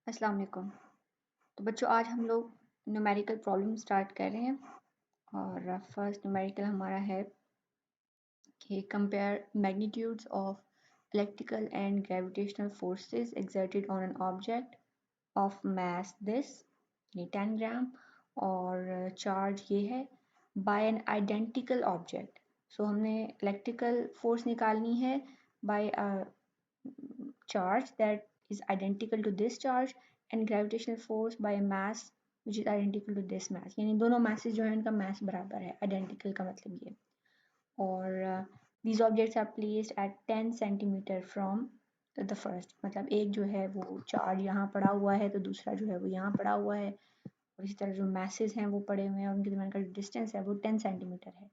अस्सलाम वालेकुम। तो बच्चों आज हम लोग न्यूमेरिकल प्रॉब्लम स्टार्ट कर रहे हैं और फर्स्ट न्यूमेरिकल हमारा है कि compare magnitudes of electrical and gravitational forces exerted on an object of mass this ये 10 ग्राम और चार्ज ये है बाय एन आइडेंटिकल ऑब्जेक्ट। सो हमने इलेक्ट्रिकल फोर्स निकालनी है bye charge that is identical to this charge and gravitational force by a mass which is identical to this mass। यानी दोनों masses जो है इनका mass बराबर है, identical का मतलब ये। और these objects are placed at 10 centimeter from the first, मतलब एक जो है वो चार्ज यहाँ पड़ा हुआ है तो दूसरा जो है वो यहाँ पड़ा हुआ है, और इसी तरह जो masses हैं वो पड़े हुए हैं और उनके दरमियान का डिस्टेंस है वो 10 सेंटीमीटर है।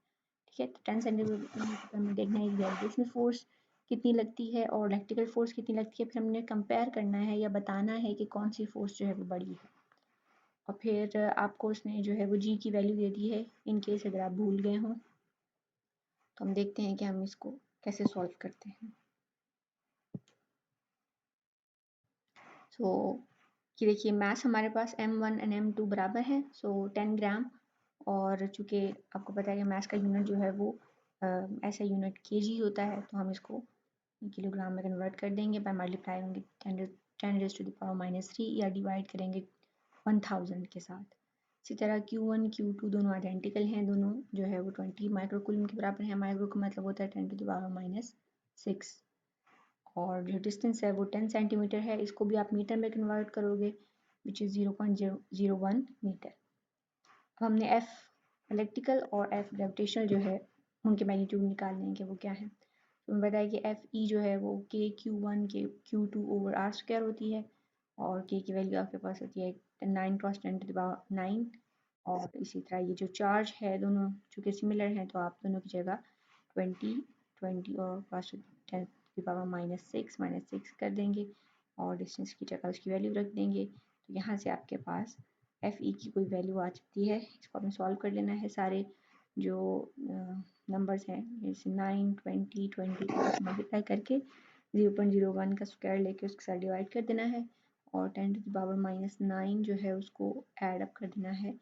ठीक है, तो 10 सेंटीमीटर में देखना है ग्रेविटेशनल फोर्स कितनी लगती है और इलेक्ट्रिकल फोर्स कितनी लगती है, फिर हमने कंपेयर करना है या बताना है कि कौन सी फोर्स जो है वो बड़ी है। और फिर आपको उसने जो है वो जी की वैल्यू दे दी है इन केस अगर आप भूल गए हों। तो हम देखते हैं कि हम इसको कैसे सॉल्व करते हैं। सो ये देखिए मास हमारे पास m1 एंड m2 बराबर है, सो 10 ग्राम। और चूँकि आपको पता है कि मास का यूनिट जो है वो ऐसा यूनिट kg होता है, तो हम इसको किलोग्राम में कन्वर्ट कर देंगे बाय मल्टीप्लाई होंगे 10⁻³ या डिवाइड करेंगे 1000 के साथ। इसी तरह Q1 Q2 दोनों आइडेंटिकल हैं, दोनों जो है वो 20 माइक्रोकूलम के बराबर है। माइक्रो का मतलब होता है 10⁻⁻6 और जो डिस्टेंस है वो 10 सेंटीमीटर है। इसको भी आप मीटर में कन्वर्ट करोगे विच इज़ 0.001 मीटर। अब हमने F इलेक्ट्रिकल और F ग्रेविटेशनल जो है उनके मैग्नीट्यूड निकालने हैं कि वो क्या है। तो हमें बताया कि Fe जो है वो k Q1 के Q2 ओवर r स्क्वायर होती है और k की वैल्यू आपके पास होती है 9 क्रॉस 10⁻9। और इसी तरह ये जो चार्ज है दोनों चूँकि सिमिलर हैं तो आप दोनों की जगह 20 और क्रॉस 10⁻⁻6 कर देंगे और डिस्टेंस की जगह उसकी वैल्यू रख देंगे। तो यहाँ से आपके पास Fe की कोई वैल्यू आ सकती है। इसको आपने सॉल्व कर लेना है। सारे जो नंबर्स हैं जैसे 9, 20 मल्टीप्लाई करके 0.01 का स्क्वायर लेके उसके साथ डिवाइड कर देना है और 10⁻⁻9 जो है उसको ऐड अप कर देना है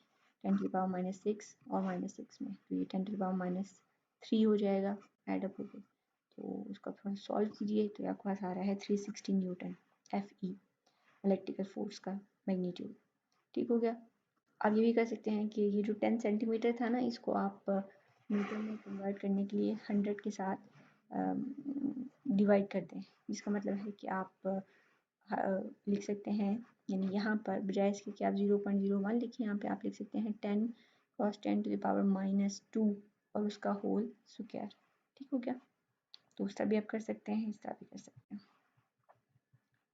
10⁻⁻6 और -6 में, तो ये 10⁻³ हो जाएगा ऐड अप होकर। तो उसको थोड़ा सॉल्व कीजिए तो आपके पास आ रहा है 360 न्यूटन Fe इलेक्ट्रिकल फोर्स का मैग्नीट्यूड। ठीक हो गया। आप ये भी कर सकते हैं कि ये जो 10 सेंटीमीटर था ना, इसको आप मीटर में कन्वर्ट करने के लिए 100 के साथ डिवाइड कर दें, जिसका मतलब है कि आप लिख सकते हैं, यानी यहाँ पर बजाय इसके कि आप 0.01 लिखें, यहाँ पे आप लिख सकते हैं 10 क्रॉस 10⁻⁻2 और उसका होल स्क्वायर। ठीक हो गया। तो उस तरह भी आप कर सकते हैं, इस तरह भी कर सकते हैं।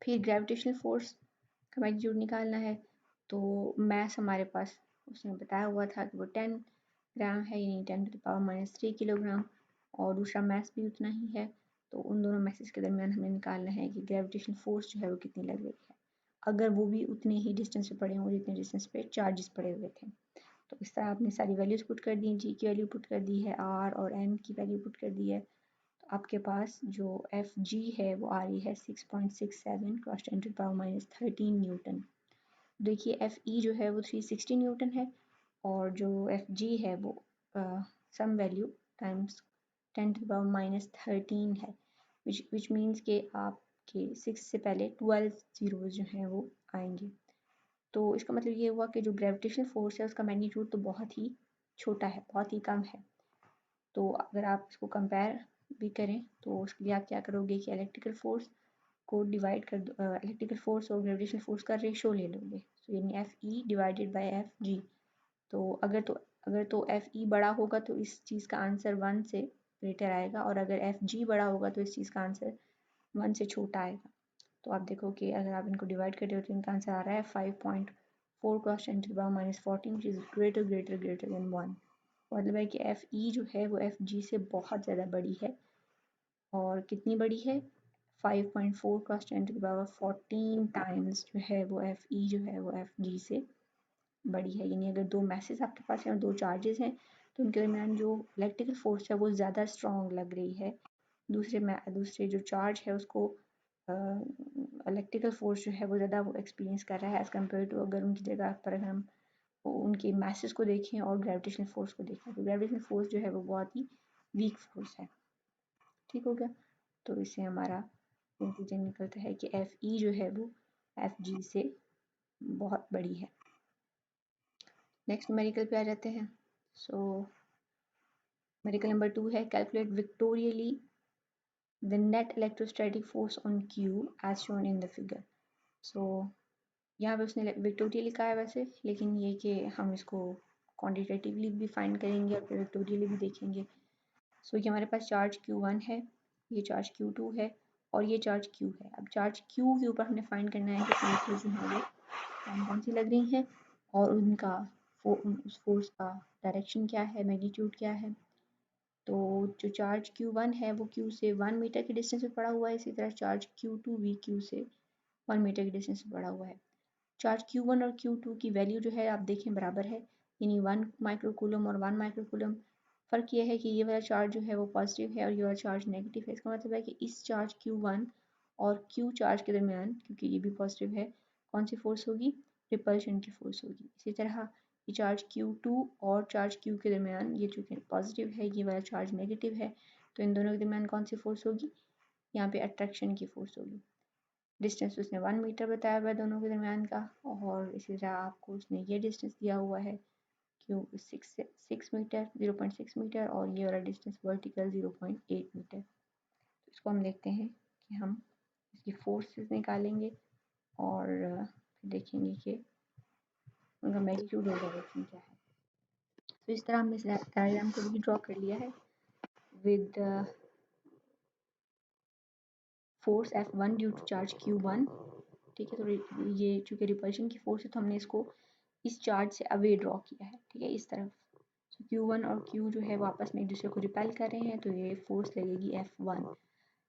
फिर ग्रेविटेशनल फोर्स का मैग्नीट्यूड निकालना है। तो मास हमारे पास उसने बताया हुआ था कि वो 10 ग्राम है, यानी 10⁻³ किलोग्राम, और दूसरा मास भी उतना ही है। तो उन दोनों मैसेज के दरमियान हमें निकालना है कि ग्रेविटेशनल फोर्स जो है वो कितनी लग रही है, अगर वो भी उतने ही डिस्टेंस पे पड़े हों जितने डिस्टेंस पे चार्जेस पड़े हुए थे। तो इस तरह आपने सारी वैल्यूज पुट कर दी, जी की वैल्यू पुट कर दी है, आर और एम की वैल्यू पुट कर दी है। तो आपके पास जो एफ जी है वो आ रही है 6.67 क्रॉस 10⁻⁻13 न्यूटन। देखिए एफ ई जो है वो 360 न्यूटन है और जो एफ जी है वो सम वैल्यू टाइम्स 10⁻⁻13 है, विच मीन्स कि आपके 6 से पहले 12 जीरोज जो हैं वो आएंगे। तो इसका मतलब ये हुआ कि जो ग्रेविटेशनल फोर्स है उसका मैग्नीट्यूड तो बहुत ही छोटा है, बहुत ही कम है। तो अगर आप इसको कंपेयर भी करें तो उसके लिए आप क्या करोगे कि इलेक्ट्रिकल फोर्स को डिवाइड कर दो, इलेक्ट्रिकल फोर्स और ग्रेविटेशनल फोर्स का रेशो ले लोगे, तो यानी F E divided by F G. तो अगर तो एफ ई बड़ा होगा तो इस चीज़ का आंसर 1 से ग्रेटर आएगा, और अगर एफ जी बड़ा होगा तो इस चीज़ का आंसर 1 से छोटा आएगा। तो आप देखो कि अगर आप इनको डिवाइड करते हो तो इनका आंसर आ रहा है 5.4 cross 10⁻⁻14 which is greater than 1। मतलब है कि एफ ई जो है वो एफ जी से बहुत ज़्यादा बड़ी है। और कितनी बड़ी है? 5.4 क्रॉस 10⁻14 टाइम्स जो है वो एफ ई जो है वो एफ जी से बड़ी है। यानी अगर दो मैसेज आपके पास हैं और दो चार्जेस हैं तो उनके दरमियान जो इलेक्ट्रिकल फोर्स है वो ज़्यादा स्ट्रॉन्ग लग रही है। दूसरे जो चार्ज है उसको इलेक्ट्रिकल फोर्स जो है वो ज़्यादा वो एक्सपीरियंस कर रहा है एज़ कम्पेयर टू अगर उनकी जगह पर अगर हम उनके मैसेज को देखें और ग्रेविटेशनल फोर्स को देखें तो ग्रेविटेशनल फोर्स जो है वो बहुत ही वीक फोर्स है। ठीक हो गया। तो इससे हमारा कंक्लूजन निकलता है कि एफ ई जो है वो एफ जी से बहुत बड़ी है। नेक्स्ट न्यूमेरिकल पे आ जाते हैं। सो न्यूमेरिकल नंबर 2 है calculate vectorially the net electrostatic force on q as shown in the figure. So यहाँ पे उसने विक्टोरियल लिखा है वैसे, लेकिन ये कि हम इसको क्वान्टिटेटिवली भी फाइंड करेंगे और फिर विक्टोरियली भी देखेंगे। सो ये हमारे पास चार्ज Q1 है, ये चार्ज Q2 है और ये चार्ज Q है। अब चार्ज Q के ऊपर हमने फाइंड करना है कि फोर्सेस जो हैं वो कौन सी लग रही हैं और उनका उस फोर्स का डायरेक्शन क्या है, मैग्नीट्यूड क्या है। तो जो चार्ज Q1 है वो Q से 1 मीटर के डिस्टेंस पे पड़ा हुआ है, इसी तरह चार्ज Q2 भी Q से 1 मीटर के डिस्टेंस पे पड़ा हुआ है। चार्ज Q1 और Q2 की वैल्यू जो है आप देखें बराबर है, यानी 1 माइक्रोकूलम और 1 माइक्रोकूलम। फ़र्क ये है कि ये वाला चार्ज जो है वो पॉजिटिव है और ये वाला चार्ज नेगेटिव है। इसका मतलब है कि इस चार्ज Q1 और Q चार्ज के दरमियान, क्योंकि ये भी पॉजिटिव है, कौन सी फोर्स होगी, रिपल्शन की फोर्स होगी। इसी तरह ये चार्ज Q2 और चार्ज Q के दरमियान, ये चूँकि पॉजिटिव है, ये वाला चार्ज नेगेटिव है, तो इन दोनों के दरमियान कौन सी फोर्स होगी, यहाँ पे अट्रैक्शन की फोर्स होगी। डिस्टेंस उसने 1 मीटर बताया हुआ है दोनों के दरमियान का, और इसी तरह आपको उसने ये डिस्टेंस दिया हुआ है क्यों 6 मीटर 0.6 मीटर और ये वाला डिस्टेंस वर्टिकल 0.8 मीटर। तो इसको हम देखते हैं कि हम इसकी फोर्सेस निकालेंगे और फिर देखेंगे कि उनका मैग्नीट्यूड और डायरेक्शन क्या है। तो इस तरह हमने इस डायग्राम को भी ड्रॉ कर लिया है with force F1 due to charge Q1। ठीक है, तो ये चूँकि रिपल्शन की फोर्स है तो हमने इसको इस चार्ज से अवे ड्रॉ किया है, ठीक है, इस तरफ। सो Q1 और Q जो है वो आपस में एक दूसरे को रिपेल कर रहे हैं, तो ये फोर्स लगेगी F1।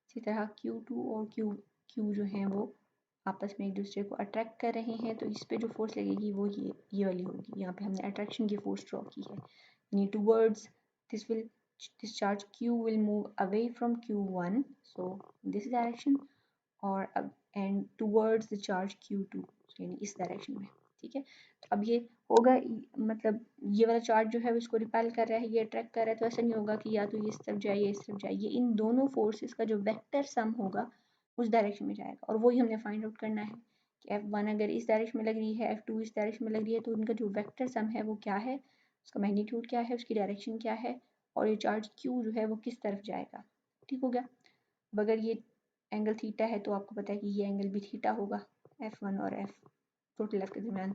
इसी तरह Q2 और Q जो हैं वो आपस में एक दूसरे को अट्रैक्ट कर रहे हैं, तो इस पे जो फोर्स लगेगी वो ये वाली होगी। यहाँ पे हमने अट्रैक्शन की फोर्स ड्रॉ की है, यानी towards this charge Q will move away from Q1, so this direction, और अब and towards the charge Q2, यानी इस डायरेक्शन में। ठीक है, तो अब ये होगा, मतलब ये वाला चार्ज जो है इसको रिपेल कर रहा है, ये अट्रैक्ट कर रहा है, तो ऐसा नहीं होगा कि या तो ये इस तरफ जाए या इस तरफ जाए, ये इन दोनों फोर्सेस का जो वेक्टर सम होगा उस डायरेक्शन में जाएगा। और वही हमने फाइंड आउट करना है कि F1 अगर इस डायरेक्शन में लग रही है, F2 इस डायरेक्शन में लग रही है, तो उनका जो वेक्टर सम है वो क्या है, उसका मैग्नीट्यूड क्या है, उसकी डायरेक्शन क्या है, और ये चार्ज Q जो है वो किस तरफ जाएगा। ठीक हो गया। अब अगर ये एंगल थीटा है तो आपको पता है कि ये एंगल भी थीटा होगा F1 और टोटल F के दरमियान।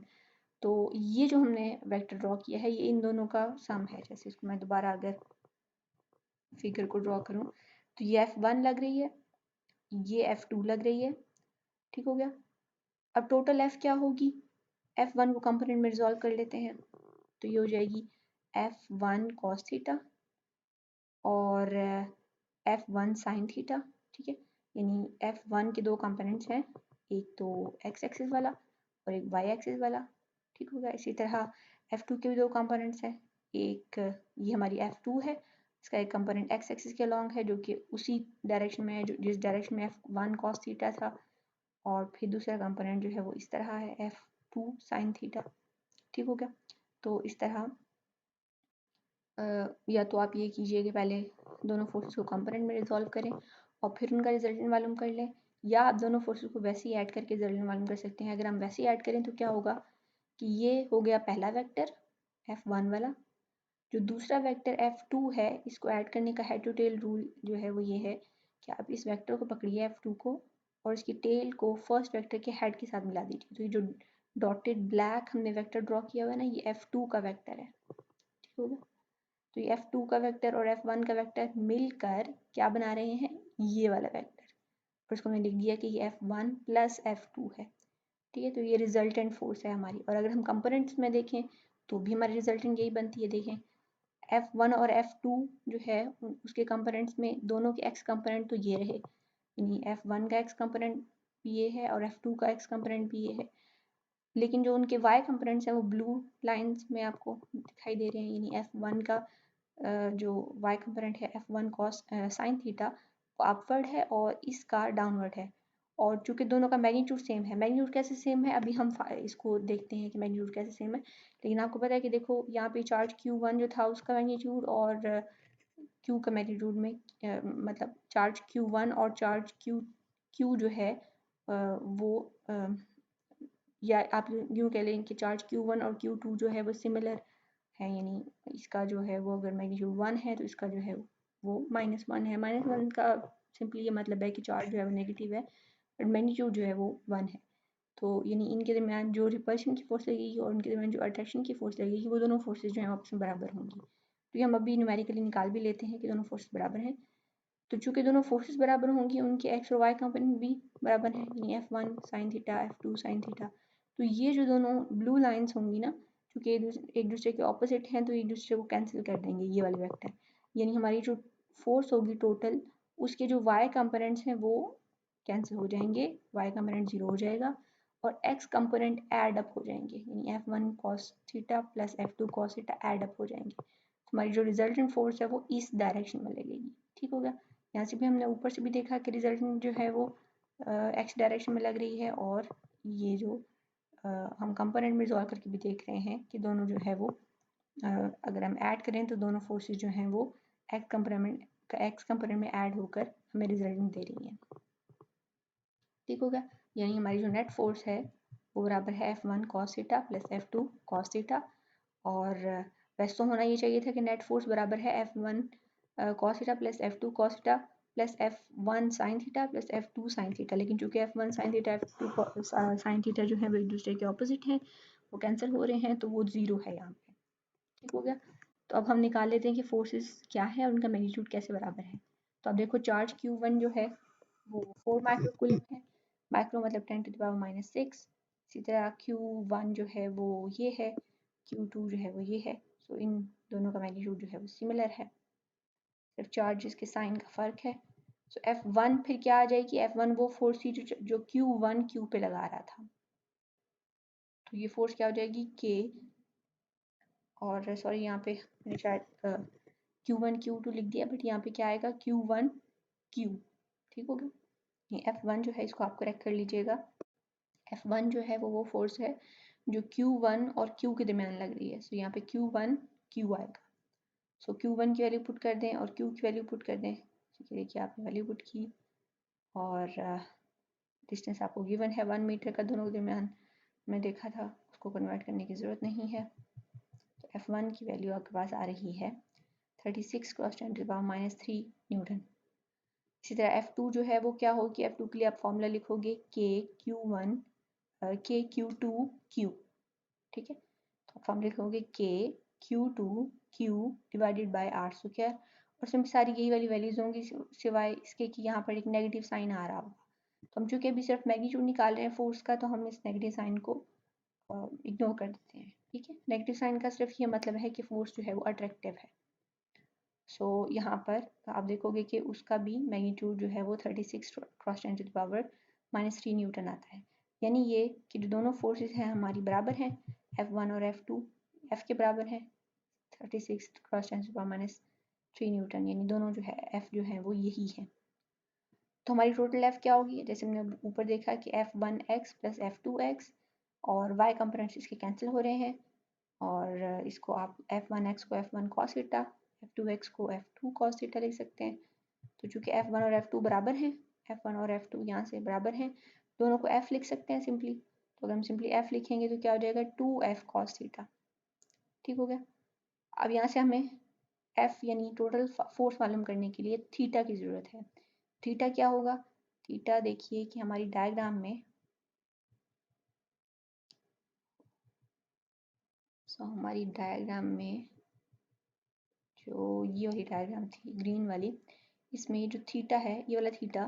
तो ये जो हमने वेक्टर ड्रॉ किया है ये इन दोनों का सम है। जैसे इसको मैं दोबारा अगर फिगर को ड्रॉ करूं तो ये F1 लग रही है, ये F2 लग रही है। ठीक हो गया। अब टोटल F क्या होगी, F1 को कंपोनेंट में रिजॉल्व कर लेते हैं, तो ये हो जाएगी F1 cos थीटा और F1 sin थीटा। ठीक है, यानी F1 के दो कंपोनेंट्स हैं, एक तो x एक्सिस वाला और एक y एक्सिस वाला। ठीक होगा। इसी तरह F2 के भी दो कंपोनेंट्स हैं, एक ये हमारी F2 है, इसका एक कंपोनेंट x एक्सिस के अलॉन्ग है जो कि उसी डायरेक्शन में है जो जिस डायरेक्शन में F1 cos थीटा था, और फिर दूसरा कंपोनेंट जो है वो इस तरह है F2 sin थीटा। ठीक हो गया। तो इस तरह या तो आप ये कीजिए कि पहले दोनों फोर्सेस को कंपोनेंट में रिजॉल्व करें और फिर उनका रिजल्टेंट मालूम कर लें, या आप दोनों फोर्सेस को वैसे ही ऐड करके रिजल्टेंट मालूम कर सकते हैं। अगर हम वैसे ही ऐड करें तो क्या होगा कि ये हो गया पहला वेक्टर F1 वाला, जो दूसरा वेक्टर F2 है इसको ऐड करने का हेड टू टेल रूल जो है वो ये है कि आप इस वेक्टर को पकड़िए F2 को और इसकी टेल को फर्स्ट वेक्टर के हेड के साथ मिला दीजिए। तो ये जो डॉटेड ब्लैक हमने वेक्टर ड्रॉ किया हुआ है ना, ये F2 का वेक्टर है। ठीक होगा। तो ये F2 का वेक्टर और F1 का वेक्टर मिलकर क्या बना रहे हैं, ये वाला वेक्टर। फिर इसको मैंने लिख दिया कि ये F1 प्लस F2 है। ठीक है, तो ये रिजल्टेंट फोर्स है हमारी। और अगर हम कंपोनेंट्स में देखें तो भी हमारी रिजल्टेंट यही बनती है। देखें F1 और F2 जो है उसके कंपोनेंट्स में दोनों के x कंपोनेंट तो ये रहे, यानी F1 का x कंपोनेंट भी ये है और F2 का x कंपोनेंट भी ये है, लेकिन जो उनके y कंपोनेंट्स हैं वो ब्लू लाइंस में आपको दिखाई दे रहे हैं। यानी F1 का जो y कंपोनेंट है F1 cos sin थीटा वो अपवर्ड है और इसका डाउनवर्ड है, और चूंकि दोनों का मैग्नीट्यूड सेम है, मैग्नीट्यूड कैसे सेम है अभी हम इसको देखते हैं कि मैग्नीट्यूड कैसे सेम है। लेकिन आपको पता है कि देखो यहाँ पे चार्ज Q1 जो था उसका मैग्नीट्यूड और Q का मैग्नीट्यूड में मतलब चार्ज Q1 और चार्ज Q जो है वो या आप यूँ कह लें कि चार्ज Q1 और Q2 जो है वो सिमिलर है, यानी इसका जो है वो अगर मैग्नीट्यूड 1 है तो इसका जो है वो -1 है। -1 का सिंपली ये मतलब है कि चार्ज जो है वो नेगेटिव है और मैग्नीट्यूड जो है वो 1 है। तो यानी इनके दरमियान जो रिपल्शन की फोर्स लगेगी और उनके दरमियान जो अट्रैक्शन की फोर्स लगेगी वो दोनों फोर्सेज जो हैं आपस में बराबर होंगी। तो ये हम अभी न्यूमेरिकली निकाल भी लेते हैं कि दोनों फोर्स बराबर हैं। तो चूंकि दोनों फोर्सेस बराबर होंगी उनके एक्स और वाई कंपोनेंट भी बराबर हैं, यानी F1 sine theta F2 sine theta. तो ये जो दोनों ब्लू लाइंस होंगी ना, चूंकि एक दूसरे के ऑपोजिट हैं तो एक दूसरे को कैंसिल कर देंगे ये वाले वेक्टर, यानी हमारी जो फोर्स होगी टोटल उसके जो वाई कंपोनेंट्स हैं वो कैंसिल हो जाएंगे, वाई कंपोनेंट 0 हो जाएगा और एक्स कंपोनेंट ऐड अप हो जाएंगे, यानी F1 cos theta plus F2 cos theta add up हो जाएंगे। हमारी जो रिजल्टेंट फोर्स है वो इस डायरेक्शन में लगेगी। ठीक हो गया। यहाँ से भी हमने ऊपर से भी देखा कि रिजल्टेंट जो है वो एक्स डायरेक्शन में लग रही है और ये जो हम कंपोनेंट में रिजॉल्व करके भी देख रहे हैं कि दोनों जो है वो अगर हम ऐड करें तो दोनों फोर्सेस जो हैं वो एक्स कंपोनेंट में ऐड होकर हमें रिजल्टेंट दे रही हैं। ठीक हो गया। यानी हमारी जो नेट फोर्स है वो बराबर है F1 cos theta plus F2 cos theta. और वैसे तो होना ये चाहिए था कि नेट फोर्स बराबर है F1 cos theta plus F2 cos theta plus F1 sin theta plus F2 sin theta, लेकिन चूंकि F1 sin theta F2 sin theta जो है वो एक दूसरे के ऑपोजिट हैं, वो कैंसिल हो रहे हैं तो वो 0 है यहाँ पे। ठीक हो गया। तो अब हम निकाल लेते हैं कि फोर्सेस क्या है और उनका मैग्नीट्यूड कैसे बराबर है। तो अब देखो चार्ज Q1 जो है वो 4 माइक्रो कूलम है, माइक्रो मतलब 10 to the power -6। इसी तरह Q1 जो है वो ये है, Q2 जो है वो ये है। सो इन दोनों का मैग्नीट्यूड जो है वो सिमिलर है, सिर्फ चार्जेस के साइन का फ़र्क है। सो F1 फिर क्या आ जाएगी, F1 वो फोर्स थी जो Q1 Q पे लगा रहा था, तो ये फोर्स क्या हो जाएगी K, और सॉरी यहाँ पे मैंने शायद Q1 Q2 लिख दिया, बट यहाँ पे क्या आएगा Q1 Q। ठीक हो गया। ये F1 जो है इसको आप करेक्ट कर लीजिएगा। F1 जो है वो फोर्स है जो Q1 और Q के दरमियान लग रही है। सो यहाँ पे Q1 Q आएगा। सो Q1 की वैल्यू पुट कर दें और Q की वैल्यू पुट कर दें। ठीक है, देखिए आपने वैल्यू पुट की और डिस्टेंस आपको गिवन है 1 मीटर का दोनों के दरमियान, मैं देखा था, उसको कन्वर्ट करने की ज़रूरत नहीं है। तो F1 की वैल्यू आपके पास आ रही है 36 cross 10 to the power -3 newton. इसी तरह F2 जो है वो क्या होगी, F2 के लिए आप फॉर्मूला लिखोगे KQ1 KQ2Q। ठीक है, तो आप फॉर्मूला लिखोगे KQ2Q divided by R square, और इसमें सारी यही वाली वैल्यूज होंगी सिवाय इसके कि यहाँ पर एक नेगेटिव साइन आ रहा होगा। तो हम चूँकि अभी सिर्फ मैग्नीट्यूड निकाल रहे हैं फोर्स का, तो हम इस नेगेटिव साइन को इग्नोर कर देते हैं। ठीक है, नेगेटिव साइन का सिर्फ ये मतलब है कि फोर्स जो है वो अट्रैक्टिव है। सो यहाँ पर आप देखोगे कि उसका भी मैग्नीट्यूड जो है वो 36 cross 10 to the power -3 newton आता है। यानी ये कि जो दोनों फोर्सेस हैं हमारी बराबर हैं, F1 और F2 F के बराबर है 36 cross 10 to the power -3 newton, यानी दोनों जो है F जो है वो यही है। तो हमारी टोटल F क्या होगी, जैसे हमने ऊपर देखा कि F1x प्लस F2x और y कंपोनेंट्स इसके कैंसिल हो रहे हैं, और इसको आप F1x को F1 cos थीटा, F2x को F2 cos थीटा लिख सकते हैं। तो चूंकि F1 और F2 बराबर हैं, F1 और F2 यहाँ से बराबर हैं, दोनों को F लिख सकते हैं सिंपली। तो अगर हम सिंपली F लिखेंगे तो क्या हो जाएगा 2F cos थीटा। ठीक हो गया। अब यहाँ से हमें F यानी टोटल फोर्स मालूम करने के लिए थीटा की ज़रूरत है। थीटा क्या होगा, थीटा देखिए कि हमारी डायग्राम में हमारी डायग्राम में जो ये वाली डायग्राम थी ग्रीन वाली, इसमें ये जो थीटा है ये वाला थीटा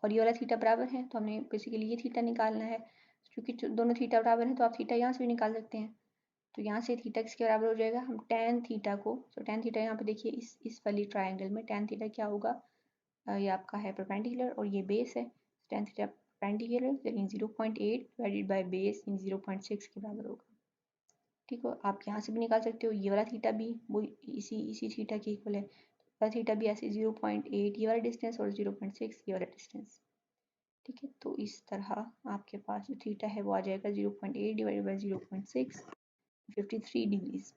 और ये वाला थीटा बराबर है, तो हमने बेसिकली ये थीटा निकालना है। क्योंकि दोनों थीटा बराबर हैं तो आप थीटा यहाँ से भी निकाल सकते हैं। तो यहाँ से थीटा किसके बराबर हो जाएगा, हम tan थीटा को, तो tan थीटा यहाँ पे देखिए इस वाली ट्राइंगल में tan थीटा क्या होगा, ये आपका है परपेंडिकुलर और ये बेस है। tan थीटा परपेंडिकुलर यानी 0.8 डिवाइडेड बाय बेस यानी 0.6 के बराबर होगा। ठीक हो, आप यहाँ से भी निकाल सकते हो, ये वाला थीटा भी वो इसी थीटा के इक्वल है, तो थीटा भी ऐसे 0.8 ये वाला डिस्टेंस और 0.6 ये वाला डिस्टेंस। ठीक है, तो इस तरह आपके पास जो थीटा है वो आ जाएगा 0.8 डिवाइडेड बाई 0.6, 53 डिग्रीज।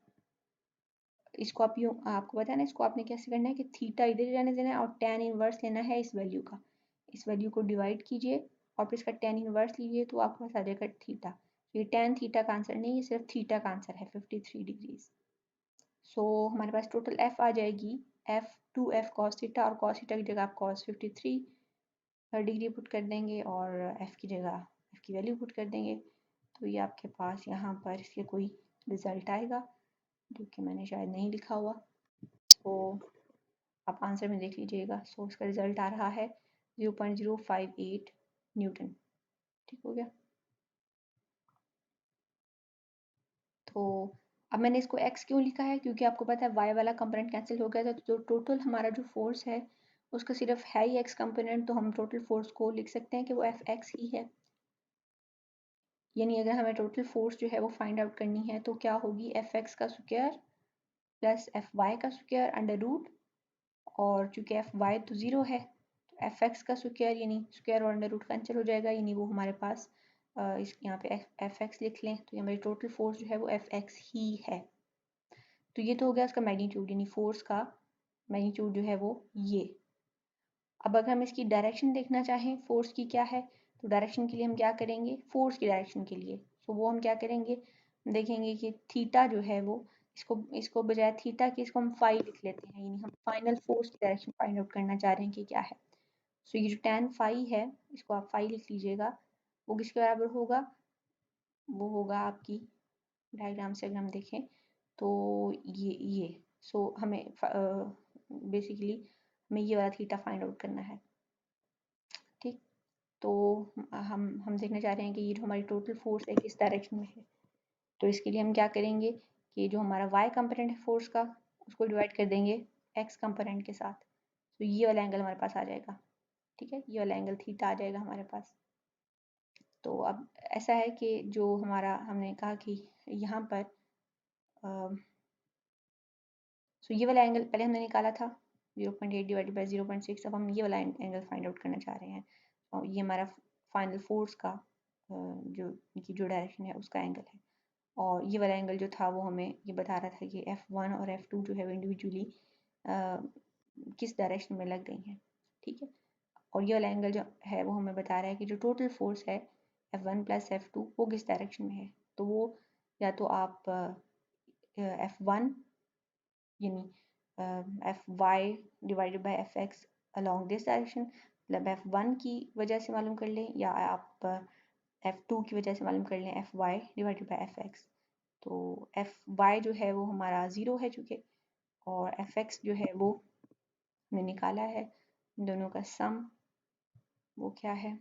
इसको आप यूँ, आपको पता है ना, इसको आपने कैसे करना है कि थीटा इधर ही रहने देना है और tan इनवर्स लेना है इस वैल्यू का। इस वैल्यू को डिवाइड कीजिए और फिर इसका tan इनवर्स लीजिए तो आपके पास आ जाएगा थीटा। ये tan थीटा का आंसर नहीं, ये सिर्फ थीटा का आंसर है 53 डिग्रीज। सो हमारे पास टोटल f आ जाएगी f 2f cos थीटा, और cos थीटा की जगह आप cos 53 डिग्री पुट कर देंगे और f की जगह f की वैल्यू पुट कर देंगे। तो ये आपके पास यहाँ पर इसके कोई रिजल्ट आएगा जो कि मैंने शायद नहीं लिखा हुआ, तो आप आंसर में देख लीजिएगा। सो इसका रिजल्ट आ रहा है 0.058 न्यूटन। ठीक हो गया। तो अब मैंने इसको x क्यों लिखा है, क्योंकि आपको पता है y वाला कंपोनेंट कैंसिल हो गया था, तो टोटल हमारा जो फोर्स है उसका सिर्फ है ही x कंपोनेंट, तो हम टोटल फोर्स को लिख सकते हैं कि वो Fx ही है। यानी अगर हमें टोटल फोर्स जो है वो फाइंड आउट करनी है तो क्या होगी, Fx का स्क्वायर प्लस Fy का स्क्वायर अंडर रूट, और चूंकि Fy तो 0 है तो Fx का स्क्वायर, यानी स्क्वायर और अंडर रूट कैंसिल हो जाएगा, यानी वो हमारे पास इस यहाँ पे Fx लिख लें तो ये हमारी टोटल फोर्स जो है वो Fx ही है। तो ये तो हो गया उसका मैग्नीट्यूड, यानी फोर्स का मैग्नीट्यूड जो है वो ये। अब अगर हम इसकी डायरेक्शन देखना चाहें फोर्स की क्या है, तो डायरेक्शन के लिए हम क्या करेंगे, फोर्स की डायरेक्शन के लिए तो वो हम क्या करेंगे, देखेंगे कि थीटा जो है वो, इसको इसको बजाय थीटा की इसको हम फाई लिख लेते हैं, यानी हम फाइनल फोर्स की डायरेक्शन फाइंड आउट करना चाह रहे हैं कि क्या है। सो ये जो tan फाई है इसको आप फाई लिख लीजिएगा, वो किसके बराबर होगा, वो होगा आपकी डायग्राम से अगर हम देखें तो ये सो हमें बेसिकली हमें ये वाला थीटा फाइंड आउट करना है। ठीक, तो हम देखना चाह रहे हैं कि ये जो हमारी टोटल फोर्स है किस डायरेक्शन में है। तो इसके लिए हम क्या करेंगे कि जो हमारा y कंपोनेंट है फोर्स का उसको डिवाइड कर देंगे x कंपोनेंट के साथ, तो ये वाला एंगल हमारे पास आ जाएगा। ठीक है, ये वाला एंगल थीटा आ जाएगा हमारे पास। तो अब ऐसा है कि जो हमारा हमने कहा कि यहाँ पर सो ये वाला एंगल पहले हमने निकाला था 0.8 डिवाइडेड बाई 0.6, अब हम ये वाला एंगल फाइंड आउट करना चाह रहे हैं और ये हमारा फाइनल फोर्स का जो इनकी जो डायरेक्शन है उसका एंगल है। और ये वाला एंगल जो था वो हमें ये बता रहा था कि F1 और F2 जो है वो इंडिविजुअली किस डायरेक्शन में लग गई हैं। ठीक है, और ये वाला एंगल जो है वो हमें बता रहा है कि जो टोटल फोर्स है F1 प्लस F2 वो किस डायरेक्शन में है। तो वो या तो आप F1 यानी Fy divided by Fx along this direction, मतलब F1 की वजह से मालूम कर लें, या आप F2 की वजह से मालूम कर लें Fy डिवाइडेड बाई Fx। तो Fy जो है वो हमारा 0 है चूँकि, और Fx जो है वो हमने निकाला है, इन दोनों का सम वो क्या है,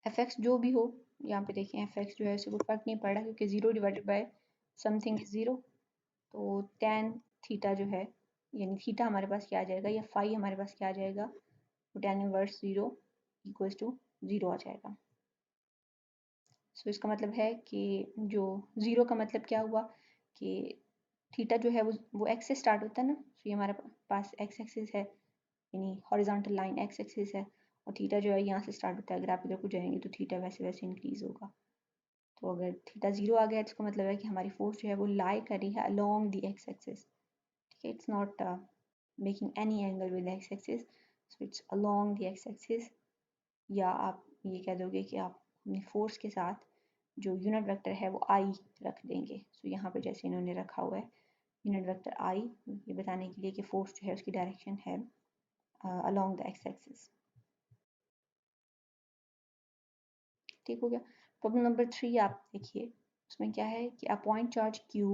Fx जो भी हो, यहाँ पे देखें Fx जो है उससे कोई फर्क नहीं पड़ रहा क्योंकि 0 डिवाइडेड बाय समथिंग इज 0। तो tan थीटा जो है, यानी थीटा हमारे पास क्या आ जाएगा, या फाई हमारे पास क्या आ जाएगा, तो tan इनवर्स 0 इक्वल्स टू 0 आ जाएगा। सो इसका मतलब है कि जो 0 का मतलब क्या हुआ कि थीटा जो है वो x से स्टार्ट होता है ना, तो ये हमारे पास x एक्सिस है, यानी हॉरिजॉन्टल लाइन x एक्सिस है, और थीटा जो है यहाँ से स्टार्ट होता है, अगर आप इधर को जाएंगे तो थीटा वैसे वैसे इंक्रीज होगा। तो अगर थीटा 0 आ गया तो इसका मतलब है कि हमारी फोर्स जो है वो लाई कर रही है अलोंग द x एक्सिस। ठीक है, it's not making any angle with x axis, so it's along the x axis. या आप ये कह दोगे कि आप अपनी फोर्स के साथ जो यूनिट वेक्टर है वो आई रख देंगे। सो यहाँ पे जैसे इन्होंने रखा हुआ है यूनिट वेक्टर आई, ये बताने के लिए कि फोर्स जो है उसकी डायरेक्शन है अलोंग द एक्स एक्सिस। ठीक हो गया। प्रॉब्लम नंबर 3 आप देखिए, उसमें क्या है कि a point charge Q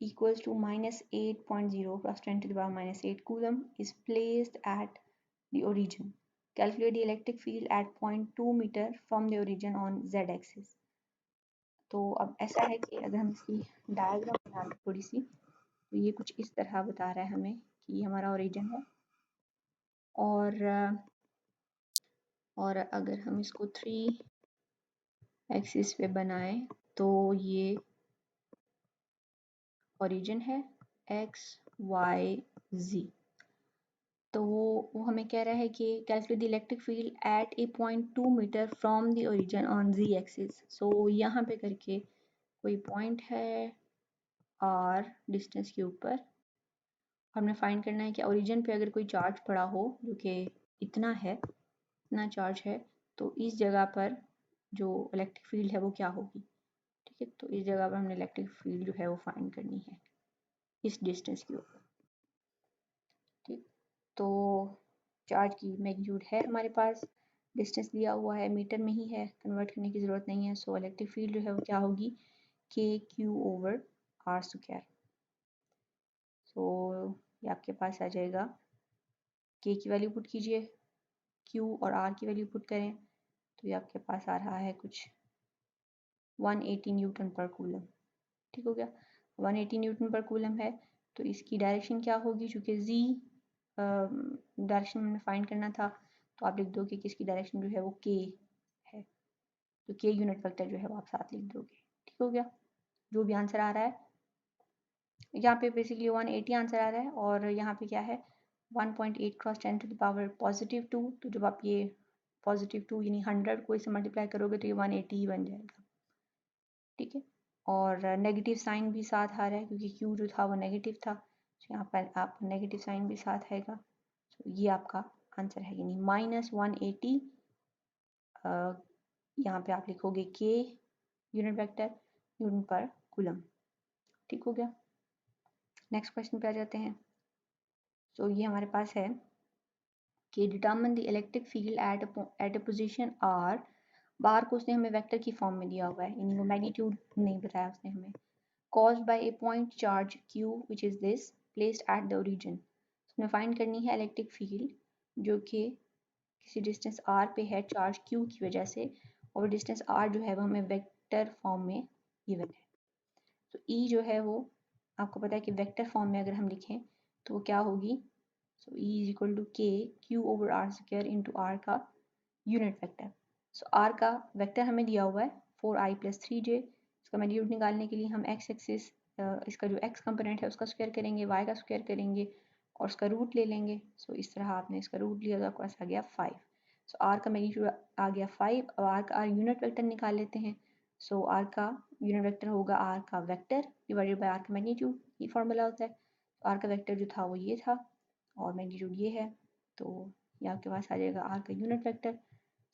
equals to -8.0 plus 10 to the power -8 coulomb is placed at the origin. Calculate the electric field at point 2 meter from the origin on z axis. तो अब ऐसा है कि अगर हम इसकी डायग्राम बना लें थोड़ी सी, तो ये कुछ इस तरह बता रहा है हमें कि हमारा ओरिजिन है, और अगर हम इसको 3 एक्सिस पे बनाएं तो ये ओरिजिन है x y z। तो वो हमें कह रहा है कि calculate the electric field at a point 2 metre from the origin on z axis. So यहाँ पे करके कोई पॉइंट है आर डिस्टेंस के ऊपर, हमने फाइंड करना है कि ओरिजिन पे अगर कोई चार्ज पड़ा हो जो कि इतना है, इतना चार्ज है, तो इस जगह पर जो इलेक्ट्रिक फील्ड है वो क्या होगी। ठीक है, तो इस जगह पर हमने इलेक्ट्रिक फील्ड जो है वो फाइंड करनी है इस डिस्टेंस के ऊपर। ठीक, तो चार्ज की मैग्नीट्यूड है हमारे पास, डिस्टेंस दिया हुआ है, मीटर में ही है, कन्वर्ट करने की ज़रूरत नहीं है। सो इलेक्ट्रिक फील्ड जो है वो क्या होगी, के क्यू ओवर आर स्क्वायर। सो ये आपके पास आ जाएगा, के की वैल्यू पुट कीजिए, क्यू और आर की वैल्यू पुट करें, तो ये आपके पास आ रहा है कुछ 180 न्यूटन पर कूलम। ठीक हो गया, 180 न्यूटन पर कूलम है, तो इसकी डायरेक्शन क्या होगी, चूँकि जी डायरेक्शन में फाइंड करना था, तो आप लिख दोगे कि इसकी डायरेक्शन जो है वो के है, तो के यूनिट वेक्टर जो है वो आप साथ लिख दोगे। ठीक हो गया, जो भी आंसर आ रहा है, यहाँ पे बेसिकली 180 आंसर आ रहा है, और यहाँ पे क्या है 1.8 क्रॉस 10 टू द पावर +2, तो जब आप ये +2 यानी 100 को इससे मल्टीप्लाई करोगे तो ये 180 ही बन जाएगा। ठीक है, और नेगेटिव साइन भी साथ आ रहा है क्योंकि क्यू जो था वो नेगेटिव था, तो यहाँ पर आप नेगेटिव साइन भी साथ आएगा, तो ये आपका आंसर है, यानी -180। यहाँ पे आप लिखोगे के यूनिट वेक्टर न्यूटन पर कूलम। ठीक हो गया, नेक्स्ट क्वेश्चन पे आ जाते हैं। तो ये हमारे पास है कि determine the electric field at a position r. बार को उसने हमें वेक्टर की फॉर्म में दिया हुआ है, यानी वो मैग्नीट्यूड नहीं बताया उसने हमें। caused by a point charge q which is this placed at the origin। हमें फाइंड करनी है इलेक्ट्रिक फील्ड जो कि किसी डिस्टेंस r पे है चार्ज q की वजह से, और डिस्टेंस r जो है वो हमें वेक्टर फॉर्म में गिवन है। तो e जो है वो आपको पता है कि वेक्टर फॉर्म में अगर हम लिखें तो वो क्या होगी, so E is equal to K Q over R square into R का यूनिट वेक्टर। सो आर का वेक्टर हमें दिया हुआ है 4i + 3j। इसका मैग्नीट्यूड निकालने के लिए हम एक्स एक्सिस, इसका जो एक्स कंपोनेंट है उसका स्क्वायर करेंगे, वाई का स्क्वायर करेंगे और उसका रूट ले लेंगे। सो इस तरह आपने इसका रूट लिया तो आपके पास आ गया 5। सो आर का मैग्नीट्यूड आ गया 5। अब आर का यूनिट वेक्टर निकाल लेते हैं। सो आर का यूनिट वेक्टर होगा आर का वेक्टर डिवाइडेड बाय आर का मैग्नीट्यूड, ये फॉर्मूला होता है। आर का वेक्टर जो था वो ये था और मैग्नीट्यूड ये है, तो ये आपके पास आ जाएगा आर का यूनिट वेक्टर।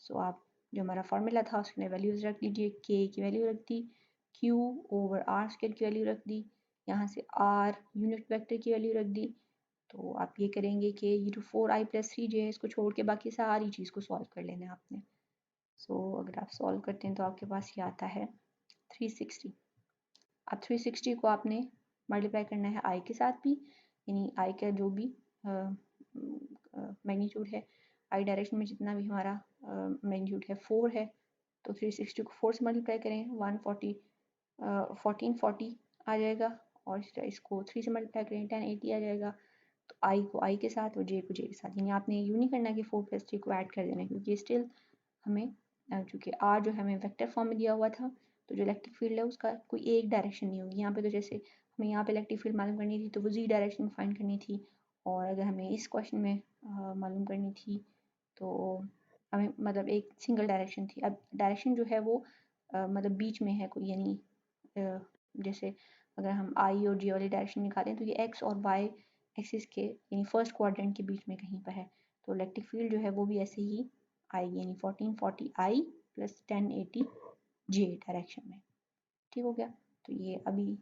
सो आप जो हमारा फॉर्मूला था उसमें वैल्यूज़ रख लीजिए, के की वैल्यू रख दी, क्यू ओवर आर स्क्वायर की वैल्यू रख दी, यहाँ से आर यूनिट वेक्टर की वैल्यू रख दी। तो आप ये करेंगे कि ये जो 4i + 3j है इसको छोड़ के बाकी सारी चीज़ को सॉल्व कर लेना है आपने। सो अगर आप सॉल्व करते हैं तो आपके पास ये आता है 360। अब 360 को आपने मल्टीप्लाई करना है आई के साथ भी, यानी आई का जो भी मैग्नीट्यूड है, आई डायरेक्शन में जितना भी हमारा मैग्नीट्यूड है 4 है, तो 360 को 4 से मल्टीप्लाई करें 1440 आ जाएगा, और इसको 3 से मल्टीप्लाई करें 1080 आ जाएगा। तो आई को आई के साथ और जे को जे के साथ, यानी आपने यूँ नहीं करना कि 4 + 3 को ऐड कर देना है, क्योंकि स्टिल हमें चूँकि आर जो है हमें वेक्टर फॉर्म में दिया हुआ था, तो जो इलेक्ट्रिक फील्ड है उसका कोई एक डायरेक्शन नहीं होगी। यहाँ पे तो जैसे हमें यहाँ पे इलेक्ट्रिक फील्ड मालूम करनी थी तो वो जी डायरेक्शन में फाइंड करनी थी, और अगर हमें इस क्वेश्चन में मालूम करनी थी तो हमें मतलब एक सिंगल डायरेक्शन थी। अब डायरेक्शन जो है वो मतलब बीच में है कोई, यानी जैसे अगर हम आई और जे वाली डायरेक्शन निकालें तो ये एक्स और वाई एक्सिस के यानी फर्स्ट क्वाड्रेंट के बीच में कहीं पर है, तो इलेक्ट्रिक फील्ड जो है वो भी ऐसे ही आएगी, यानी 1440 आई + 1080 जे डायरेक्शन में। ठीक हो गया, तो ये अभी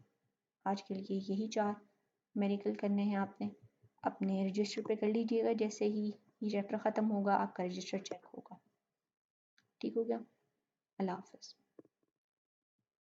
आज के लिए यही 4 न्यूमेरिकल करने हैं आपने, अपने रजिस्टर पे कर लीजिएगा। जैसे ही ये चैप्टर ख़त्म होगा आपका रजिस्टर चेक होगा। ठीक हो गया, अल्लाह हाफ़िज़।